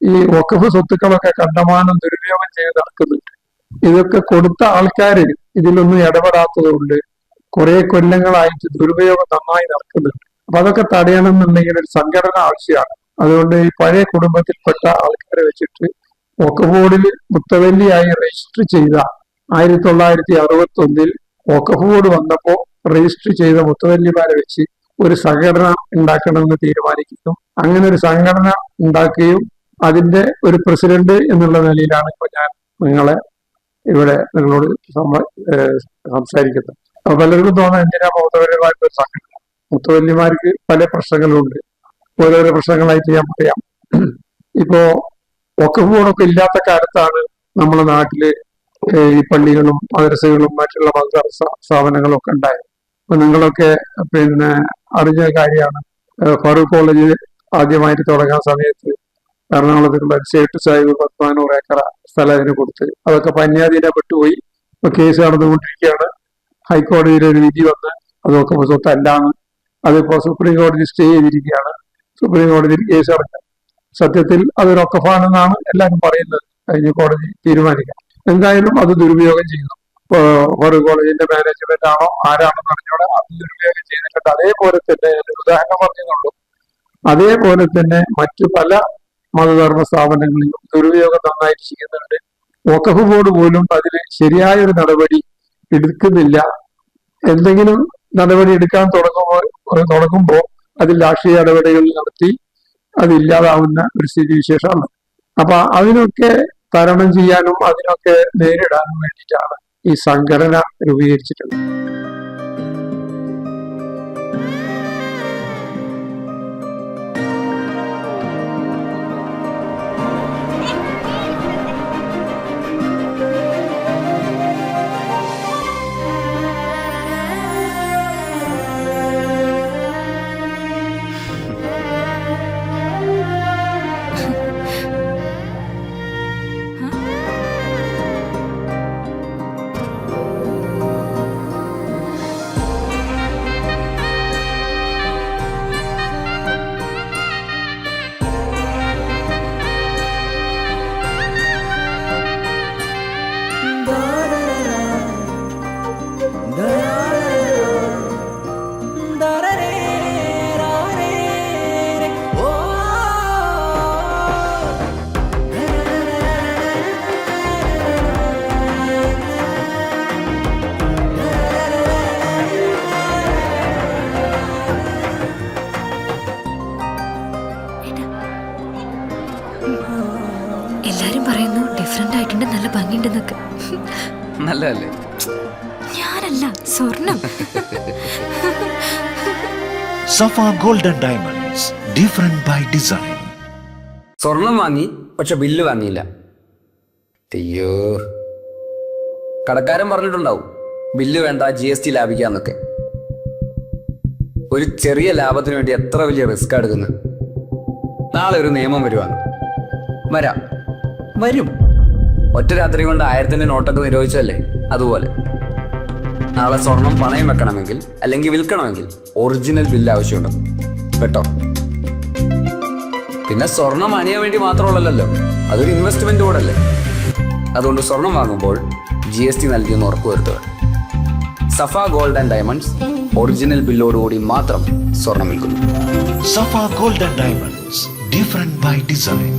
ഈ വഖഫ് സ്വത്തുക്കളൊക്കെ കണ്ടമാനം ദുരുപയോഗം ചെയ്ത് നടക്കുന്നുണ്ട്. ഇതൊക്കെ കൊടുത്ത ആൾക്കാര് ഇതിലൊന്നും ഇടപെടാത്തത് കൊണ്ട് കുറെ കൊല്ലങ്ങളായിട്ട് ദുരുപയോഗം നന്നായി നടക്കുന്നുണ്ട്. അപ്പൊ അതൊക്കെ തടയണം എന്നുണ്ടെങ്കിൽ ഒരു സംഘടന ആവശ്യമാണ്. അതുകൊണ്ട് ഈ പഴയ കുടുംബത്തിൽപ്പെട്ട ആൾക്കാരെ വെച്ചിട്ട് വഖഫ് ബോർഡിൽ മുത്തവല്ലിയായി രജിസ്റ്റർ ചെയ്ത 1961 വഖഫ് ബോർഡ് വന്നപ്പോ രജിസ്റ്റർ ചെയ്ത മുത്തവല്ലിമാരെ വെച്ച് ഒരു സംഘടന ഉണ്ടാക്കണമെന്ന് തീരുമാനിക്കുന്നു. അങ്ങനെ ഒരു സംഘടന ഉണ്ടാക്കുകയും അതിന്റെ ഒരു പ്രസിഡന്റ് എന്നുള്ള നിലയിലാണ് ഇപ്പൊ ഞാൻ നിങ്ങളോട് സംസാരിക്കുന്നത്. അപ്പൊ പലർക്കും തോന്നാൻ എന്തിനാ മുത്തവല്ലിമാർക്ക് ഒരു സംഘടന? മുത്തവല്ലിമാർക്ക് പല പ്രശ്നങ്ങളുണ്ട്. ഓരോരോ പ്രശ്നങ്ങളായിട്ട് ഞാൻ പറയാം. ഇപ്പോ വഖഫ് ബോർഡൊക്കെ ഇല്ലാത്ത കാലത്താണ് നമ്മുടെ നാട്ടില് ഈ പള്ളികളും മദ്രസകളും മറ്റുള്ള മദ്രസ സ്ഥാപനങ്ങളും ഒക്കെ ഉണ്ടായത്. അപ്പൊ നിങ്ങളൊക്കെ അറിഞ്ഞ കാര്യമാണ്. ഫറൂഖ് കോളേജ് ആദ്യമായിട്ട് തുടങ്ങാൻ സമയത്ത് എറണാകുളത്തുള്ള സേട്ട് സാഹിബ് 100 ഏക്കർ സ്ഥലം അതിന് കൊടുത്ത് അതൊക്കെ പന്യാധീനപ്പെട്ടുപോയി. ഇപ്പൊ കേസ് നടന്നുകൊണ്ടിരിക്കുകയാണ്. ഹൈക്കോടതിയിൽ ഒരു വിധി വന്ന് അതൊക്കെ സ്വത്തല്ലാന്ന് അതിപ്പോ സുപ്രീം കോടതി സ്റ്റേ ചെയ്തിരിക്കുകയാണ്. സുപ്രീം കോടതിയിൽ കേസ് നടക്കുക. സത്യത്തിൽ അതൊരു വഖഫാണെന്നാണ് എല്ലാവരും പറയുന്നത്. കഴിഞ്ഞ കോടതി തീരുമാനിക്കാം. എന്തായാലും അത് ദുരുപയോഗം ചെയ്യുന്നു. ഇപ്പോ ഫറൂഖ് കോളേജിന്റെ മാനേജ്മെന്റ് ആണോ ആരാണെന്ന് അറിഞ്ഞോടെ അത് ദുരുപയോഗം ചെയ്തിട്ടുണ്ട്. അതേപോലെ തന്നെ ഉദാഹരണം പറഞ്ഞതുള്ളൂ. അതേപോലെ തന്നെ മറ്റു പല മതധർമ്മ സ്ഥാപനങ്ങളിലും ദുരുപയോഗം നന്നായിട്ട് ചെയ്യുന്നുണ്ട്. വഖഫ് ബോർഡ് പോലും അതിന് ശരിയായൊരു നടപടി എടുക്കുന്നില്ല. എന്തെങ്കിലും നടപടി എടുക്കാൻ തുടങ്ങുമ്പോൾ അതിൽ രാഷ്ട്രീയ നടപടികൾ നടത്തി അതില്ലാതാവുന്ന ഒരു സ്ഥിതിവിശേഷമാണ്. അപ്പൊ അതിനൊക്കെ തരണം ചെയ്യാനും അതിനൊക്കെ നേരിടാനും വേണ്ടിയിട്ടാണ് ഈ സംഘടന രൂപീകരിച്ചിട്ടുള്ളത്. എല്ലാരും പറയുന്നു ഡിഫറെന്റ് ആയിട്ടുണ്ട്, നല്ല ഭംഗിയുണ്ടെന്നൊക്കെ. നല്ലതല്ലേ? ഞാനല്ല, സ്വർണം. Safa golden diamonds, different by design. സ്വർണം വാങ്ങി, പക്ഷെ ബില്ല് വാങ്ങിയില്ല. അയ്യോ, കടക്കാരൻ പറഞ്ഞിട്ടുണ്ടാവും ബില്ല് വേണ്ട, GST ലാഭിക്കാന്നൊക്കെ. ഒരു ചെറിയ ലാഭത്തിന് വേണ്ടി എത്ര വലിയ റിസ്ക് എടുക്കുന്നത്. നാളെ ഒരു നിയമം വരും. ഒറ്റ രാത്രി കൊണ്ട് 1000-ന്റെ നോട്ടൊക്കെ നിരോധിച്ചല്ലേ, അതുപോലെ നാളെ സ്വർണം പണയം വെക്കണമെങ്കിൽ അല്ലെങ്കിൽ വിൽക്കണമെങ്കിൽ ഒറിജിനൽ ബില്ല് ആവശ്യമുണ്ട് കേട്ടോ. പിന്നെ സ്വർണം അണിയാൻ വേണ്ടി മാത്രമുള്ളല്ലോ, അതൊരു ഇൻവെസ്റ്റ്മെന്റ് കൂടല്ലേ. അതുകൊണ്ട് സ്വർണം വാങ്ങുമ്പോൾ GST നൽകിയെന്ന് ഉറപ്പുവരുത്തുക. Safa gold and diamonds original ബില്ലോടുകൂടി മാത്രം സ്വർണം വിൽക്കുന്നു. Safa golden diamonds, different by design.